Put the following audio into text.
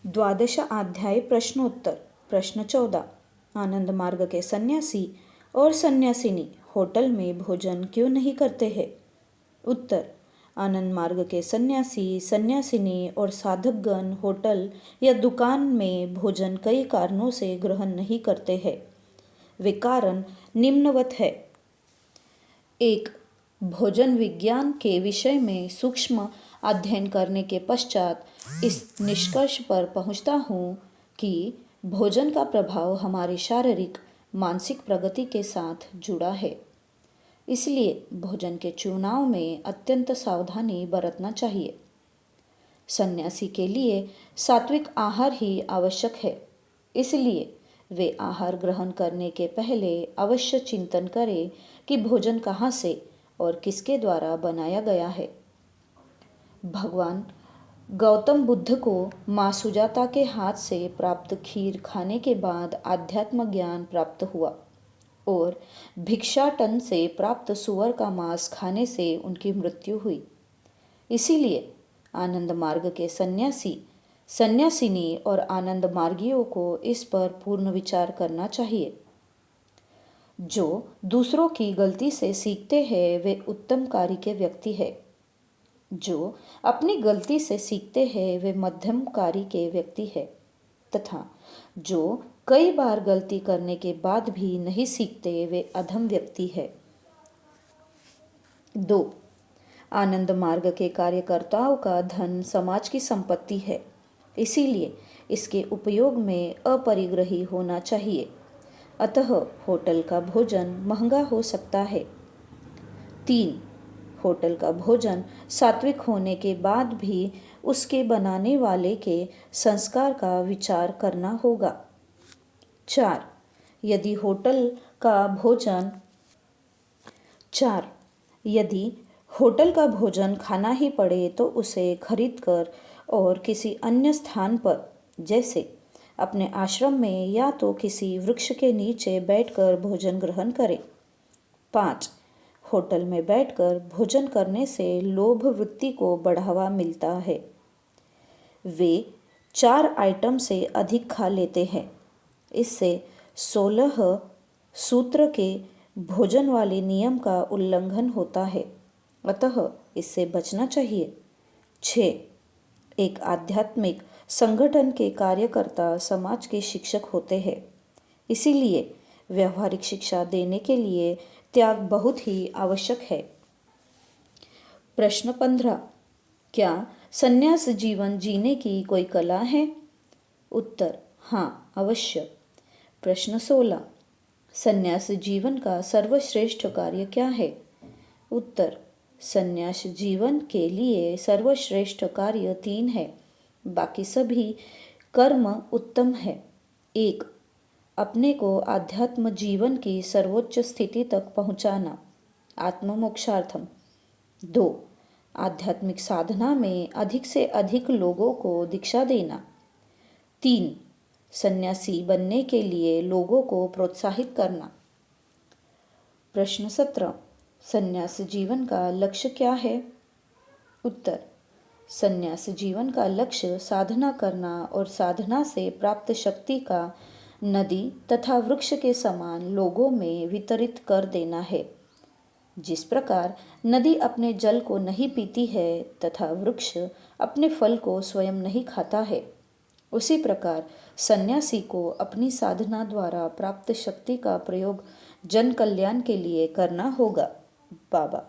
द्वादश अध्याय प्रश्नोत्तर। प्रश्न 14। आनंद मार्ग के सन्यासी और सन्यासिनी होटल में भोजन क्यों नहीं करते हैं? उत्तर। आनंद मार्ग के सन्यासी, सन्यासिनी और साधकगण होटल या दुकान में भोजन कई कारणों से ग्रहण नहीं करते हैं। वे कारण निम्नवत है। 1. भोजन विज्ञान के विषय में सूक्ष्म अध्ययन करने के पश्चात इस निष्कर्ष पर पहुंचता हूँ कि भोजन का प्रभाव हमारी शारीरिक मानसिक प्रगति के साथ जुड़ा है। इसलिए भोजन के चुनाव में अत्यंत सावधानी बरतना चाहिए। सन्यासी के लिए सात्विक आहार ही आवश्यक है, इसलिए वे आहार ग्रहण करने के पहले अवश्य चिंतन करें कि भोजन कहाँ से और किसके द्वारा बनाया गया है। भगवान गौतम बुद्ध को माँ सुजाता के हाथ से प्राप्त खीर खाने के बाद आध्यात्म ज्ञान प्राप्त हुआ और भिक्षाटन से प्राप्त सुअर का मांस खाने से उनकी मृत्यु हुई। इसीलिए आनंद मार्ग के सन्यासी, सन्यासिनी और आनंद मार्गियों को इस पर पूर्ण विचार करना चाहिए। जो दूसरों की गलती से सीखते हैं वे उत्तम कार्य के व्यक्ति हैं। जो अपनी गलती से सीखते हैं वे मध्यम कार्य के व्यक्ति हैं तथा जो कई बार गलती करने के बाद भी नहीं सीखते वे अधम व्यक्ति है। 2. आनंद मार्ग के कार्यकर्ताओं का धन समाज की संपत्ति है, इसीलिए इसके उपयोग में अपरिग्रही होना चाहिए। अतः होटल का भोजन महंगा हो सकता है। 3. होटल का भोजन सात्विक होने के बाद भी उसके बनाने वाले के संस्कार का विचार करना होगा। 4. यदि होटल का भोजन खाना ही पड़े तो उसे खरीदकर और किसी अन्य स्थान पर जैसे अपने आश्रम में या तो किसी वृक्ष के नीचे बैठकर भोजन ग्रहण करें। 5. होटल में बैठकर भोजन करने से लोभ वृत्ति को बढ़ावा मिलता है। वे 4 आइटम से अधिक खा लेते हैं। इससे 16 सूत्र के भोजन वाले नियम का उल्लंघन होता है, अतः इससे बचना चाहिए। 6. एक आध्यात्मिक संगठन के कार्यकर्ता समाज के शिक्षक होते हैं, इसीलिए व्यवहारिक शिक्षा देने के लिए त्याग बहुत ही आवश्यक है। प्रश्न 15। क्या संन्यास जीवन जीने की कोई कला है? उत्तर। हाँ, अवश्य। प्रश्न 16। संन्यास जीवन का सर्वश्रेष्ठ कार्य क्या है? उत्तर। संन्यास जीवन के लिए सर्वश्रेष्ठ कार्य 3 है, बाकी सभी कर्म उत्तम है। 1. अपने को आध्यात्म जीवन की सर्वोच्च स्थिति तक पहुंचाना, आत्ममोक्षार्थम। 2. आध्यात्मिक साधना में अधिक से अधिक लोगों को दीक्षा देना। 3. सन्यासी बनने के लिए लोगों को प्रोत्साहित करना। प्रश्न 17। सन्यास जीवन का लक्ष्य क्या है? उत्तर। सन्यास जीवन का लक्ष्य साधना करना और साधना से प्राप्त शक्ति का नदी तथा वृक्ष के समान लोगों में वितरित कर देना है। जिस प्रकार नदी अपने जल को नहीं पीती है तथा वृक्ष अपने फल को स्वयं नहीं खाता है, उसी प्रकार सन्यासी को अपनी साधना द्वारा प्राप्त शक्ति का प्रयोग जन कल्याण के लिए करना होगा। बाबा।